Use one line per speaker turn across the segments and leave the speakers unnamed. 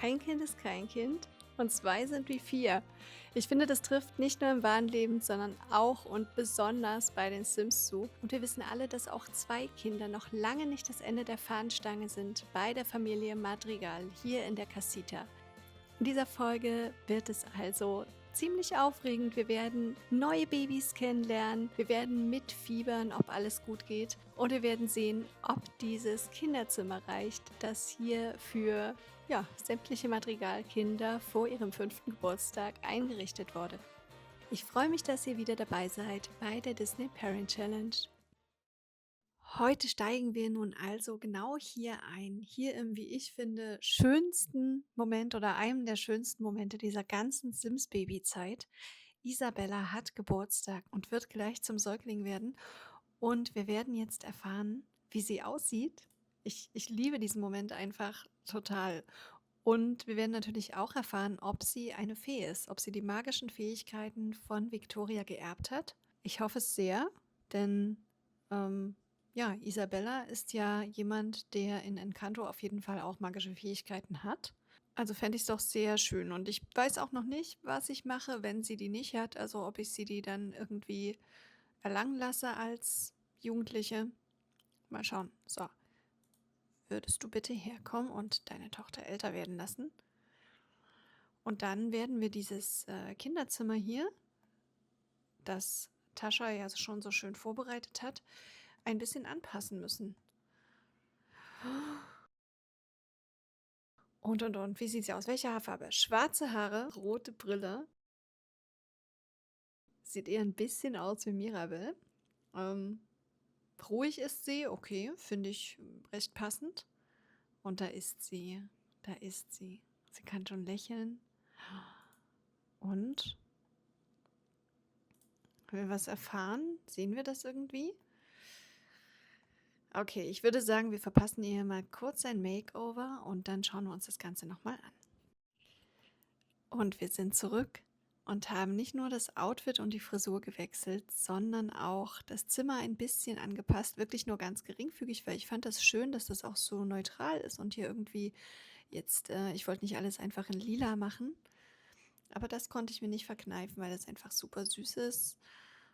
ein Kind ist kein Kind und zwei sind wie vier. Ich finde, das trifft nicht nur im wahren Leben, sondern auch und besonders bei den Sims zu. Und wir wissen alle, dass auch zwei Kinder noch lange nicht das Ende der Fahnenstange sind bei der Familie Madrigal hier in der Casita. In dieser Folge wird es also ziemlich aufregend. Wir werden neue Babys kennenlernen, wir werden mitfiebern, ob alles gut geht und wir werden sehen, ob dieses Kinderzimmer reicht, das hier für sämtliche Madrigalkinder vor ihrem 5. Geburtstag eingerichtet wurde. Ich freue mich, dass ihr wieder dabei seid bei der Disney Parent Challenge. Heute steigen wir nun also genau hier ein, hier im, wie ich finde, schönsten Moment oder einem der schönsten Momente dieser ganzen Sims-Baby-Zeit. Isabella hat Geburtstag und wird gleich zum Säugling werden. Und wir werden jetzt erfahren, wie sie aussieht. Ich liebe diesen Moment einfach total. Und wir werden natürlich auch erfahren, ob sie eine Fee ist, ob sie die magischen Fähigkeiten von Victoria geerbt hat. Ich hoffe es sehr, denn Isabella ist ja jemand, der in Encanto auf jeden Fall auch magische Fähigkeiten hat. Also fände ich es doch sehr schön. Und ich weiß auch noch nicht, was ich mache, wenn sie die nicht hat. Also ob ich sie die dann irgendwie erlangen lasse als Jugendliche. Mal schauen. So, würdest du bitte herkommen und deine Tochter älter werden lassen? Und dann werden wir dieses Kinderzimmer hier, das Tascha ja schon so schön vorbereitet hat, ein bisschen anpassen müssen. Und. Wie sieht sie aus? Welche Haarfarbe? Schwarze Haare, rote Brille. Sieht eher ein bisschen aus wie Mirabel. Ruhig ist sie, okay, finde ich recht passend. Und da ist sie. Da ist sie. Sie kann schon lächeln. Und? Wenn wir was erfahren, sehen wir das irgendwie? Okay, ich würde sagen, wir verpassen ihr mal kurz ein Makeover und dann schauen wir uns das Ganze nochmal an. Und wir sind zurück und haben nicht nur das Outfit und die Frisur gewechselt, sondern auch das Zimmer ein bisschen angepasst. Wirklich nur ganz geringfügig, weil ich fand das schön, dass das auch so neutral ist und hier irgendwie jetzt, ich wollte nicht alles einfach in lila machen, aber das konnte ich mir nicht verkneifen, weil das einfach super süß ist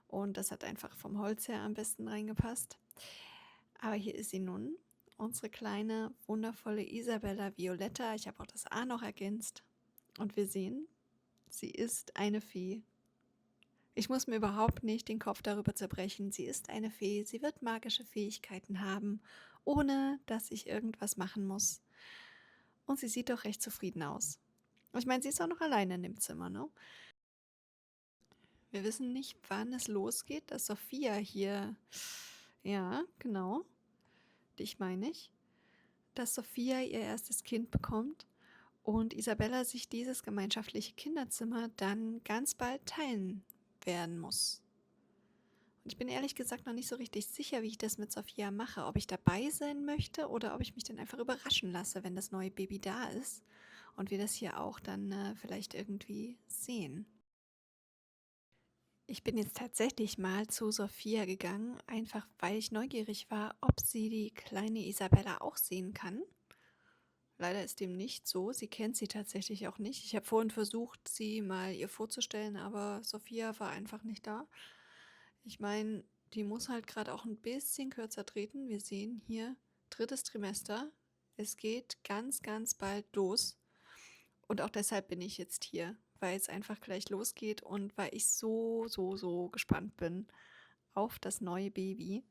und das hat einfach vom Holz her am besten reingepasst. Aber hier ist sie nun, unsere kleine, wundervolle Isabella Violetta. Ich habe auch das A noch ergänzt. Und wir sehen, sie ist eine Fee. Ich muss mir überhaupt nicht den Kopf darüber zerbrechen. Sie ist eine Fee. Sie wird magische Fähigkeiten haben, ohne dass ich irgendwas machen muss. Und sie sieht doch recht zufrieden aus. Ich meine, sie ist auch noch alleine in dem Zimmer, ne? Wir wissen nicht, wann es losgeht, dass Sophia hier... Ja, genau. Dich meine ich. Dass Sophia ihr erstes Kind bekommt und Isabella sich dieses gemeinschaftliche Kinderzimmer dann ganz bald teilen werden muss. Und ich bin ehrlich gesagt noch nicht so richtig sicher, wie ich das mit Sophia mache. Ob ich dabei sein möchte oder ob ich mich dann einfach überraschen lasse, wenn das neue Baby da ist und wir das hier auch dann vielleicht irgendwie sehen. Ich bin jetzt tatsächlich mal zu Sophia gegangen, einfach weil ich neugierig war, ob sie die kleine Isabella auch sehen kann. Leider ist dem nicht so. Sie kennt sie tatsächlich auch nicht. Ich habe vorhin versucht, sie mal ihr vorzustellen, aber Sophia war einfach nicht da. Ich meine, die muss halt gerade auch ein bisschen kürzer treten. Wir sehen hier 3. Trimester. Es geht ganz, ganz bald los. Und auch deshalb bin ich jetzt hier, weil es einfach gleich losgeht und weil ich so, so, so gespannt bin auf das neue Baby.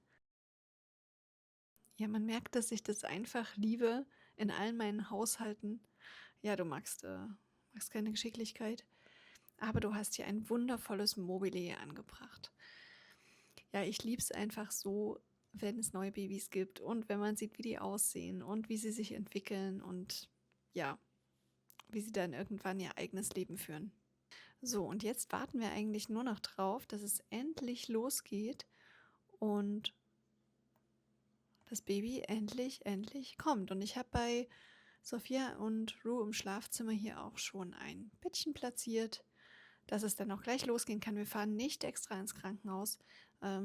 Ja, man merkt, dass ich das einfach liebe in allen meinen Haushalten. Ja, du magst keine Geschicklichkeit, aber du hast hier ein wundervolles Mobile angebracht. Ja, ich liebe es einfach so, wenn es neue Babys gibt und wenn man sieht, wie die aussehen und wie sie sich entwickeln und ja, wie sie dann irgendwann ihr eigenes Leben führen. So, und jetzt warten wir eigentlich nur noch drauf, dass es endlich losgeht und das Baby endlich kommt. Und ich habe bei Sophia und Rue im Schlafzimmer hier auch schon ein Bettchen platziert, dass es dann auch gleich losgehen kann. Wir fahren nicht extra ins Krankenhaus.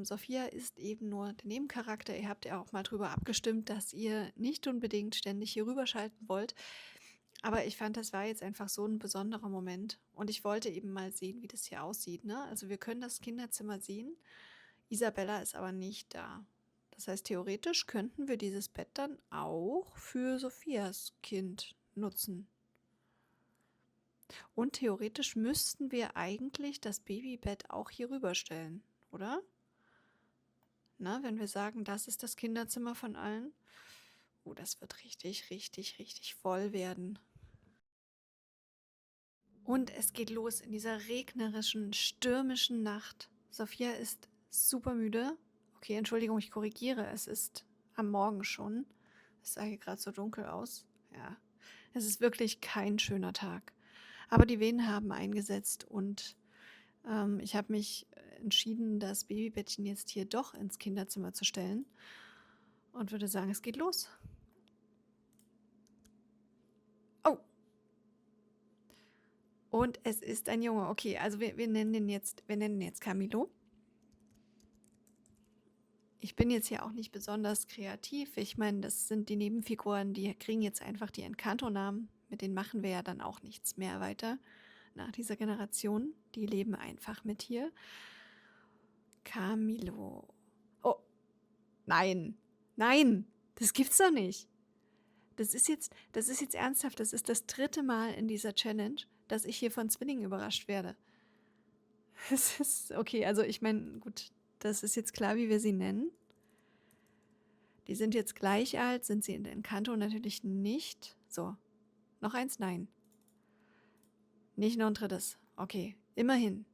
Sophia ist eben nur der Nebencharakter. Ihr habt ja auch mal drüber abgestimmt, dass ihr nicht unbedingt ständig hier rüberschalten wollt. Aber ich fand, das war jetzt einfach so ein besonderer Moment. Und ich wollte eben mal sehen, wie das hier aussieht, ne? Also, wir können das Kinderzimmer sehen. Isabella ist aber nicht da. Das heißt, theoretisch könnten wir dieses Bett dann auch für Sophias Kind nutzen. Und theoretisch müssten wir eigentlich das Babybett auch hier rüberstellen, oder? Na, wenn wir sagen, das ist das Kinderzimmer von allen. Oh, das wird richtig, richtig, richtig voll werden. Und es geht los in dieser regnerischen, stürmischen Nacht. Sophia ist super müde. Okay, Entschuldigung, ich korrigiere. Es ist am Morgen schon. Es sah hier gerade so dunkel aus. Ja, es ist wirklich kein schöner Tag. Aber die Wehen haben eingesetzt und ich habe mich entschieden, das Babybettchen jetzt hier doch ins Kinderzimmer zu stellen und würde sagen, es geht los. Oh, und es ist ein Junge. Okay, also wir nennen ihn jetzt Camilo. Ich bin jetzt hier auch nicht besonders kreativ. Ich meine, das sind die Nebenfiguren, die kriegen jetzt einfach die Encanto-Namen. Mit denen machen wir ja dann auch nichts mehr weiter nach dieser Generation. Die leben einfach mit hier. Camilo. Oh, nein. Nein, das gibt's doch nicht. Das ist jetzt ernsthaft. Das ist das 3. Mal in dieser Challenge, dass ich hier von Zwillingen überrascht werde. Es ist okay, also ich meine, gut, das ist jetzt klar, wie wir sie nennen. Die sind jetzt gleich alt, sind sie in Encanto natürlich nicht. So, noch eins, nein. Nicht noch ein drittes. Okay, immerhin.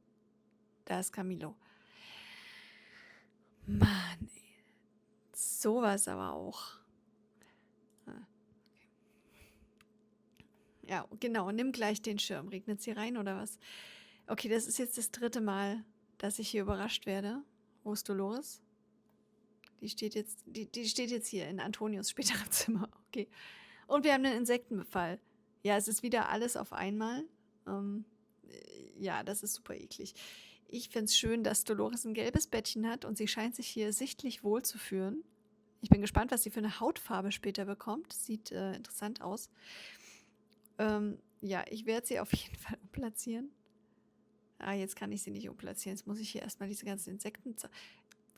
Da ist Camilo. Mann, ey. Sowas aber auch. Ah, ja, genau, nimm gleich den Schirm. Regnet's hier rein oder was? Okay, das ist jetzt das 3. Mal, dass ich hier überrascht werde. Wo ist Dolores? Die steht jetzt hier in Antonius späterem Zimmer. Okay. Und wir haben einen Insektenbefall. Ja, es ist wieder alles auf einmal. Ja, das ist super eklig. Ich finde es schön, dass Dolores ein gelbes Bettchen hat und sie scheint sich hier sichtlich wohl zu fühlen. Ich bin gespannt, was sie für eine Hautfarbe später bekommt. Sieht interessant aus. Ja, ich werde sie auf jeden Fall umplatzieren. Ah, jetzt kann ich sie nicht umplatzieren. Jetzt muss ich hier erstmal diese ganzen Insekten.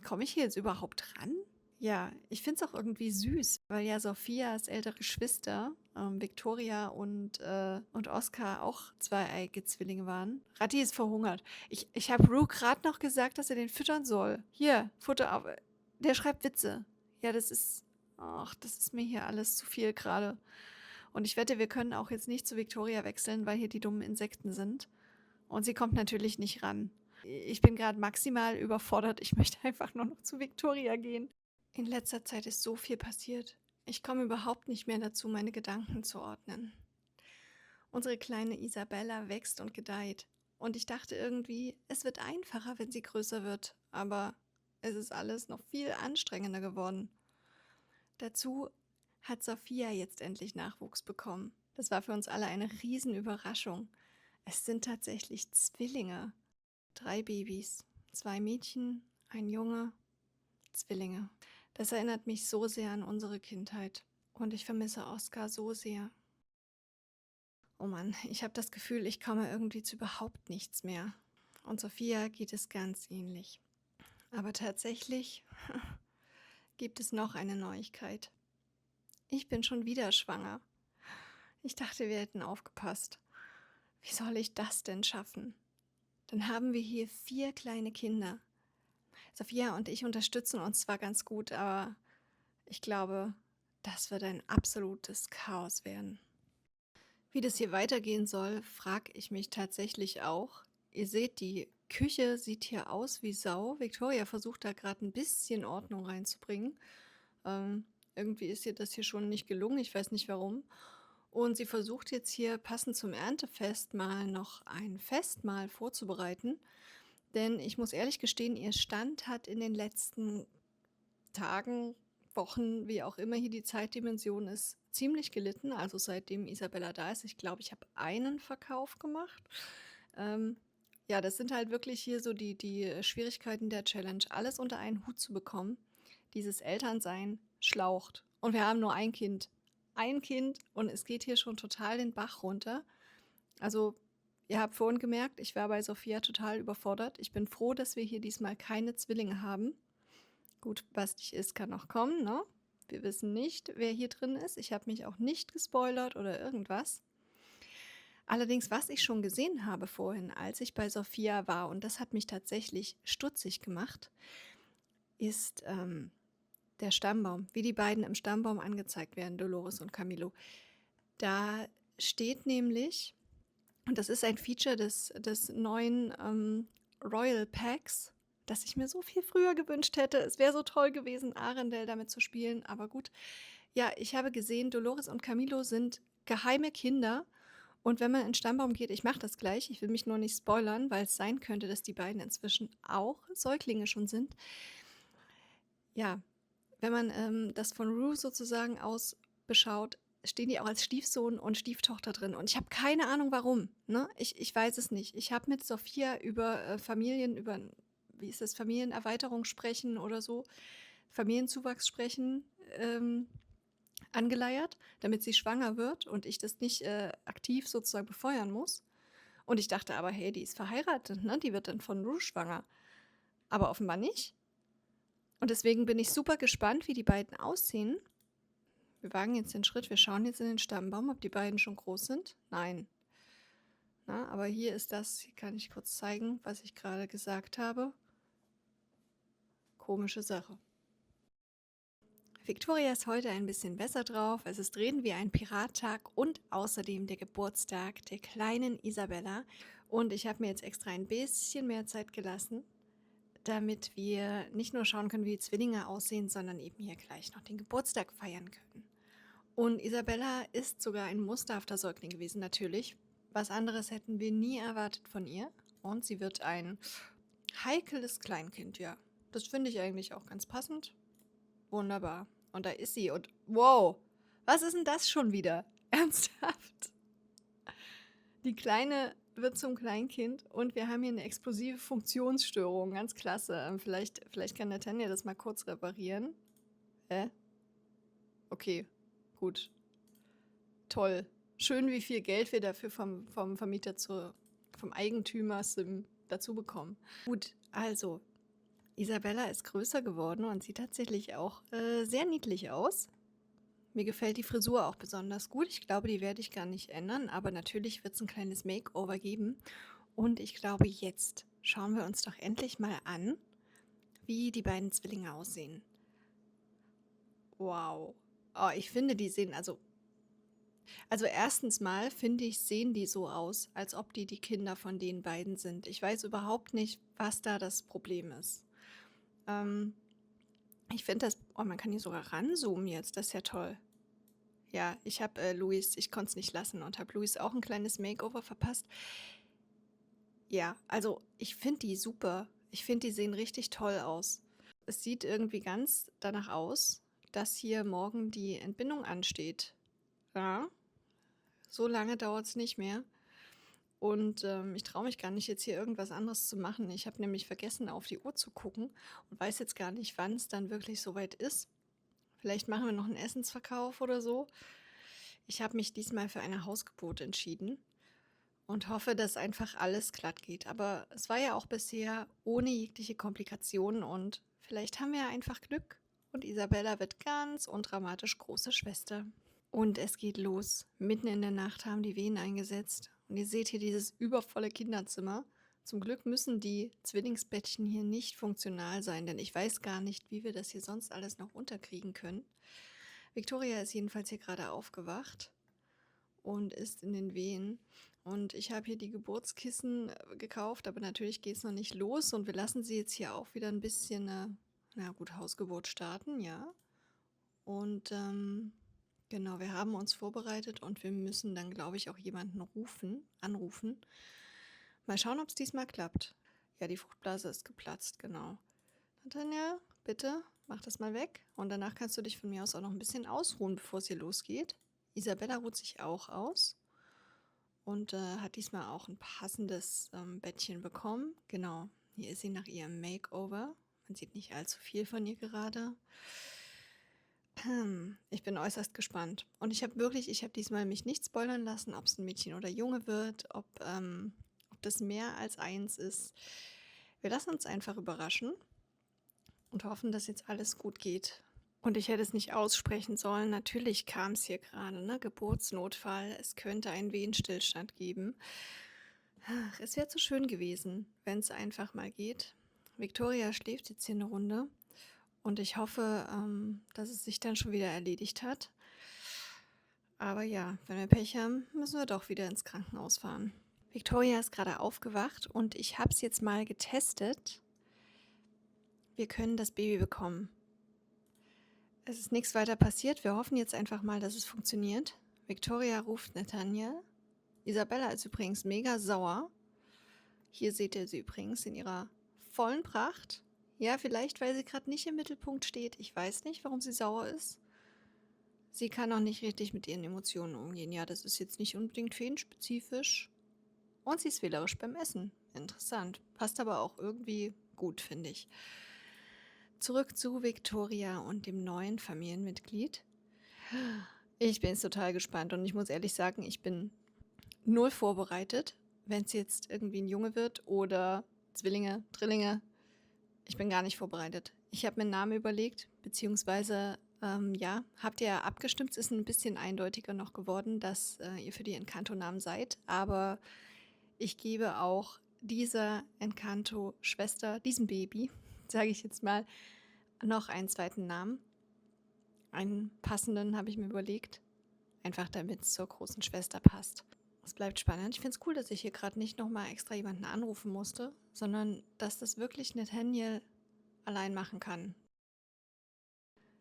Komme ich hier jetzt überhaupt ran? Ja, ich finde es auch irgendwie süß, weil ja Sophias ältere Geschwister, Victoria und Oscar, auch zweieige Zwillinge waren. Ratti ist verhungert. Ich habe Rue gerade noch gesagt, dass er den füttern soll. Hier, Futter auf. Der schreibt Witze. Ja, das ist mir hier alles zu viel gerade. Und ich wette, wir können auch jetzt nicht zu Victoria wechseln, weil hier die dummen Insekten sind. Und sie kommt natürlich nicht ran. Ich bin gerade maximal überfordert. Ich möchte einfach nur noch zu Victoria gehen. In letzter Zeit ist so viel passiert. Ich komme überhaupt nicht mehr dazu, meine Gedanken zu ordnen. Unsere kleine Isabella wächst und gedeiht. Und ich dachte irgendwie, es wird einfacher, wenn sie größer wird. Aber es ist alles noch viel anstrengender geworden. Dazu hat Sophia jetzt endlich Nachwuchs bekommen. Das war für uns alle eine Riesenüberraschung. Es sind tatsächlich Zwillinge. 3 Babys. 2 Mädchen, ein Junge. Zwillinge. Das erinnert mich so sehr an unsere Kindheit. Und ich vermisse Oskar so sehr. Oh Mann, ich habe das Gefühl, ich komme irgendwie zu überhaupt nichts mehr. Und Sophia geht es ganz ähnlich. Aber tatsächlich gibt es noch eine Neuigkeit. Ich bin schon wieder schwanger. Ich dachte, wir hätten aufgepasst. Wie soll ich das denn schaffen? Dann haben wir hier 4 kleine Kinder. Sophia und ich unterstützen uns zwar ganz gut, aber ich glaube, das wird ein absolutes Chaos werden. Wie das hier weitergehen soll, frage ich mich tatsächlich auch. Ihr seht, die Küche sieht hier aus wie Sau. Victoria versucht da gerade ein bisschen Ordnung reinzubringen. Irgendwie ist ihr das hier schon nicht gelungen, ich weiß nicht warum. Und sie versucht jetzt hier passend zum Erntefest mal noch ein Festmahl vorzubereiten. Denn ich muss ehrlich gestehen, ihr Stand hat in den letzten Tagen, Wochen, wie auch immer hier die Zeitdimension ist, ziemlich gelitten. Also seitdem Isabella da ist. Ich glaube, ich habe einen Verkauf gemacht. Ja, das sind halt wirklich hier so die Schwierigkeiten der Challenge, alles unter einen Hut zu bekommen. Dieses Elternsein schlaucht. Und wir haben nur ein Kind. ein Kind und es geht hier schon total den Bach runter. Also, ihr habt vorhin gemerkt, ich war bei Sophia total überfordert. Ich bin froh, dass wir hier diesmal keine Zwillinge haben. Gut, was nicht ist, kann noch kommen, ne? Wir wissen nicht, wer hier drin ist. Ich habe mich auch nicht gespoilert oder irgendwas. Allerdings, was ich schon gesehen habe vorhin, als ich bei Sophia war, und das hat mich tatsächlich stutzig gemacht, ist der Stammbaum, wie die beiden im Stammbaum angezeigt werden, Dolores und Camilo. Da steht nämlich, und das ist ein Feature des neuen Royal Packs, das ich mir so viel früher gewünscht hätte. Es wäre so toll gewesen, Arendelle damit zu spielen, aber gut. Ja, ich habe gesehen, Dolores und Camilo sind geheime Kinder. Und wenn man in den Stammbaum geht, ich mache das gleich, ich will mich nur nicht spoilern, weil es sein könnte, dass die beiden inzwischen auch Säuglinge schon sind. Ja, wenn man das von Rue sozusagen aus beschaut, stehen die auch als Stiefsohn und Stieftochter drin. Und ich habe keine Ahnung, warum. Ne? Ich weiß es nicht. Ich habe mit Sophia über wie ist das, Familienerweiterung sprechen oder so, Familienzuwachs sprechen, angeleiert, damit sie schwanger wird und ich das nicht aktiv sozusagen befeuern muss. Und ich dachte aber, hey, die ist verheiratet, ne? Die wird dann von Rue schwanger. Aber offenbar nicht. Und deswegen bin ich super gespannt, wie die beiden aussehen. Wir wagen jetzt den Schritt, wir schauen jetzt in den Stammbaum, ob die beiden schon groß sind. Nein. Na, aber hier ist das, hier kann ich kurz zeigen, was ich gerade gesagt habe. Komische Sache. Victoria ist heute ein bisschen besser drauf. Es ist Reden wie ein Pirattag und außerdem der Geburtstag der kleinen Isabella. Und ich habe mir jetzt extra ein bisschen mehr Zeit gelassen, damit wir nicht nur schauen können, wie die Zwillinge aussehen, sondern eben hier gleich noch den Geburtstag feiern können. Und Isabella ist sogar ein musterhafter Säugling gewesen, natürlich. Was anderes hätten wir nie erwartet von ihr. Und sie wird ein heikles Kleinkind, ja. Das finde ich eigentlich auch ganz passend. Wunderbar. Und da ist sie. Und wow, was ist denn das schon wieder? Ernsthaft? Die Kleine wird zum Kleinkind und wir haben hier eine explosive Funktionsstörung. Ganz klasse. Vielleicht kann der Tanja das mal kurz reparieren. Okay, gut. Toll. Schön, wie viel Geld wir dafür vom Vermieter vom Eigentümer Sim dazu bekommen. Gut, also Isabella ist größer geworden und sieht tatsächlich auch sehr niedlich aus. Mir gefällt die Frisur auch besonders gut. Ich glaube, die werde ich gar nicht ändern, aber natürlich wird es ein kleines Makeover geben. Und ich glaube, jetzt schauen wir uns doch endlich mal an, wie die beiden Zwillinge aussehen. Wow. Oh, ich finde, die sehen also erstens mal, finde ich, sehen die so aus, als ob die Kinder von den beiden sind. Ich weiß überhaupt nicht, was da das Problem ist. Ich finde das, oh, man kann hier sogar ranzoomen jetzt, das ist ja toll. Ja, ich habe Luis, ich konnte es nicht lassen und habe Luis auch ein kleines Makeover verpasst. Ja, also ich finde die super. Ich finde, die sehen richtig toll aus. Es sieht irgendwie ganz danach aus, dass hier morgen die Entbindung ansteht. Ja, so lange dauert es nicht mehr. Und ich traue mich gar nicht, jetzt hier irgendwas anderes zu machen. Ich habe nämlich vergessen, auf die Uhr zu gucken und weiß jetzt gar nicht, wann es dann wirklich soweit ist. Vielleicht machen wir noch einen Essensverkauf oder so. Ich habe mich diesmal für eine Hausgeburt entschieden und hoffe, dass einfach alles glatt geht. Aber es war ja auch bisher ohne jegliche Komplikationen und vielleicht haben wir ja einfach Glück und Isabella wird ganz undramatisch große Schwester. Und es geht los. Mitten in der Nacht haben die Wehen eingesetzt. Und ihr seht hier dieses übervolle Kinderzimmer. Zum Glück müssen die Zwillingsbettchen hier nicht funktional sein, denn ich weiß gar nicht, wie wir das hier sonst alles noch unterkriegen können. Victoria ist jedenfalls hier gerade aufgewacht und ist in den Wehen. Und ich habe hier die Geburtskissen gekauft, aber natürlich geht es noch nicht los. Und wir lassen sie jetzt hier auch wieder ein bisschen, na gut, Hausgeburt starten, ja. Und genau, wir haben uns vorbereitet und wir müssen dann, glaube ich, auch jemanden anrufen. Mal schauen, ob es diesmal klappt. Ja, die Fruchtblase ist geplatzt, genau. Tanja, bitte, mach das mal weg. Und danach kannst du dich von mir aus auch noch ein bisschen ausruhen, bevor es hier losgeht. Isabella ruht sich auch aus und hat diesmal auch ein passendes Bettchen bekommen. Genau, hier ist sie nach ihrem Makeover. Man sieht nicht allzu viel von ihr gerade. Ich bin äußerst gespannt. Und ich habe diesmal mich nicht spoilern lassen, ob es ein Mädchen oder Junge wird, ob das mehr als eins ist. Wir lassen uns einfach überraschen und hoffen, dass jetzt alles gut geht. Und ich hätte es nicht aussprechen sollen. Natürlich kam es hier gerade, ne? Geburtsnotfall. Es könnte einen Wehenstillstand geben. Ach, es wäre zu schön gewesen, wenn es einfach mal geht. Victoria schläft jetzt hier eine Runde und ich hoffe, dass es sich dann schon wieder erledigt hat. Aber ja, wenn wir Pech haben, müssen wir doch wieder ins Krankenhaus fahren. Victoria ist gerade aufgewacht und ich habe es jetzt mal getestet. Wir können das Baby bekommen. Es ist nichts weiter passiert. Wir hoffen jetzt einfach mal, dass es funktioniert. Victoria ruft Nathaniel. Isabella ist übrigens mega sauer. Hier seht ihr sie übrigens in ihrer vollen Pracht. Ja, vielleicht, weil sie gerade nicht im Mittelpunkt steht. Ich weiß nicht, warum sie sauer ist. Sie kann auch nicht richtig mit ihren Emotionen umgehen. Ja, das ist jetzt nicht unbedingt feensspezifisch. Und sie ist wählerisch beim Essen. Interessant. Passt aber auch irgendwie gut, finde ich. Zurück zu Victoria und dem neuen Familienmitglied. Ich bin jetzt total gespannt und ich muss ehrlich sagen, ich bin null vorbereitet, wenn es jetzt irgendwie ein Junge wird oder Zwillinge, Drillinge. Ich bin gar nicht vorbereitet. Ich habe mir einen Namen überlegt, beziehungsweise, ja, habt ihr abgestimmt. Es ist ein bisschen eindeutiger noch geworden, dass ihr für die Encanto-Namen seid. Aber ich gebe auch dieser Encanto-Schwester, diesem Baby, sage ich jetzt mal, noch einen zweiten Namen. Einen passenden habe ich mir überlegt. Einfach damit es zur großen Schwester passt. Es bleibt spannend. Ich finde es cool, dass ich hier gerade nicht nochmal extra jemanden anrufen musste, sondern dass das wirklich Nathaniel allein machen kann.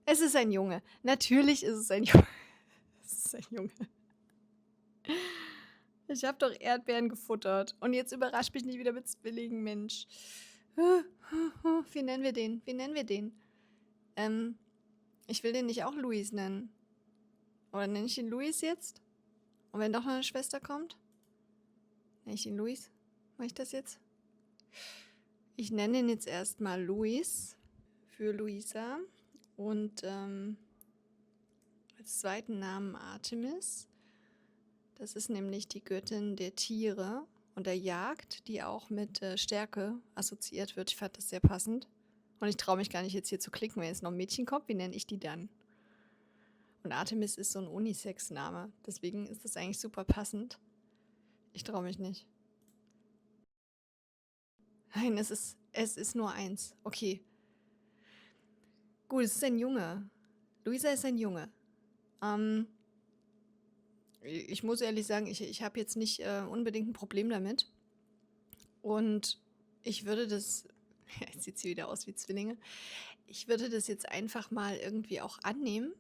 Es ist ein Junge. Natürlich ist es ein Junge. Es ist ein Junge. Ich habe doch Erdbeeren gefuttert. Und jetzt überrascht mich nicht wieder mit Zwillingen, Mensch. Wie nennen wir den? Wie nennen wir den? Ich will den nicht auch Luis nennen. Oder nenne ich ihn Luis jetzt? Und wenn doch noch eine Schwester kommt? Nenne ich ihn Luis? Mache ich das jetzt? Ich nenne ihn jetzt erstmal Luis für Luisa. Und als zweiten Namen Artemis. Das ist nämlich die Göttin der Tiere und der Jagd, die auch mit Stärke assoziiert wird. Ich fand das sehr passend. Und ich traue mich gar nicht jetzt hier zu klicken, wenn jetzt noch ein Mädchen kommt. Wie nenne ich die dann? Und Artemis ist so ein Unisex-Name. Deswegen ist das eigentlich super passend. Ich traue mich nicht. Nein, es ist nur eins. Okay. Gut, es ist ein Junge. Luisa ist ein Junge. Ich muss ehrlich sagen, ich habe jetzt nicht unbedingt ein Problem damit. Und ich würde das, jetzt sieht sie wieder aus wie Zwillinge, ich würde das jetzt einfach mal irgendwie auch annehmen.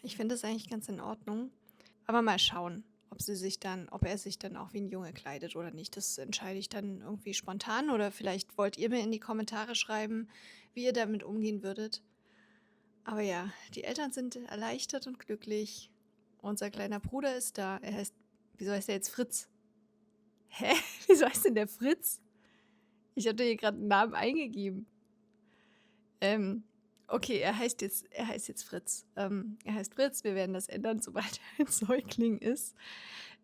Ich finde das eigentlich ganz in Ordnung. Aber mal schauen, ob er sich dann auch wie ein Junge kleidet oder nicht. Das entscheide ich dann irgendwie spontan. Oder vielleicht wollt ihr mir in die Kommentare schreiben, wie ihr damit umgehen würdet. Aber ja, die Eltern sind erleichtert und glücklich. Unser kleiner Bruder ist da. Wieso heißt er jetzt Fritz? Hä? Wieso heißt denn der Fritz? Ich hatte hier gerade einen Namen eingegeben. Okay, er heißt jetzt Fritz. Er heißt Fritz, wir werden das ändern, sobald er ein Säugling ist.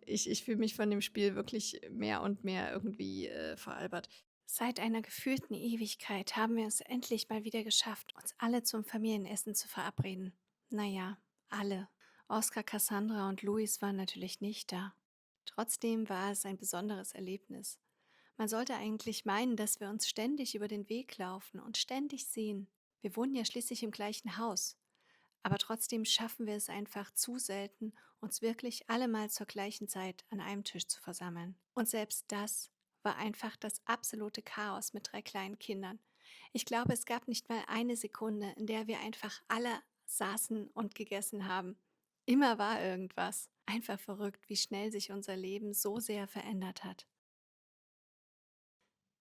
Ich fühle mich von dem Spiel wirklich mehr und mehr irgendwie veralbert. Seit einer gefühlten Ewigkeit haben wir es endlich mal wieder geschafft, uns alle zum Familienessen zu verabreden. Naja, alle. Oskar, Cassandra und Luis waren natürlich nicht da. Trotzdem war es ein besonderes Erlebnis. Man sollte eigentlich meinen, dass wir uns ständig über den Weg laufen und ständig sehen. Wir wohnen ja schließlich im gleichen Haus. Aber trotzdem schaffen wir es einfach zu selten, uns wirklich alle mal zur gleichen Zeit an einem Tisch zu versammeln. Und selbst das war einfach das absolute Chaos mit 3 kleinen Kindern. Ich glaube, es gab nicht mal eine Sekunde, in der wir einfach alle saßen und gegessen haben. Immer war irgendwas. Einfach verrückt, wie schnell sich unser Leben so sehr verändert hat.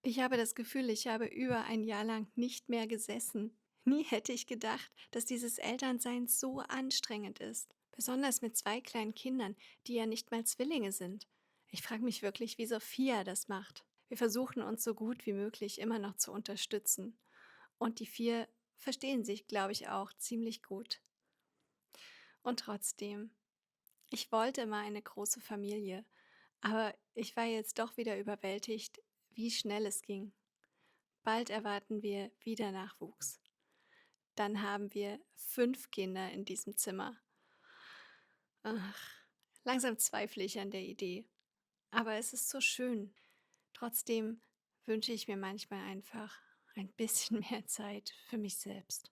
Ich habe das Gefühl, ich habe über ein Jahr lang nicht mehr gesessen. Nie hätte ich gedacht, dass dieses Elternsein so anstrengend ist. Besonders mit 2 kleinen Kindern, die ja nicht mal Zwillinge sind. Ich frage mich wirklich, wie Sophia das macht. Wir versuchen uns so gut wie möglich immer noch zu unterstützen. Und die 4 verstehen sich, glaube ich, auch ziemlich gut. Und trotzdem, ich wollte immer eine große Familie, aber ich war jetzt doch wieder überwältigt, wie schnell es ging. Bald erwarten wir wieder Nachwuchs. Dann haben wir 5 Kinder in diesem Zimmer. Ach, langsam zweifle ich an der Idee. Aber es ist so schön. Trotzdem wünsche ich mir manchmal einfach ein bisschen mehr Zeit für mich selbst.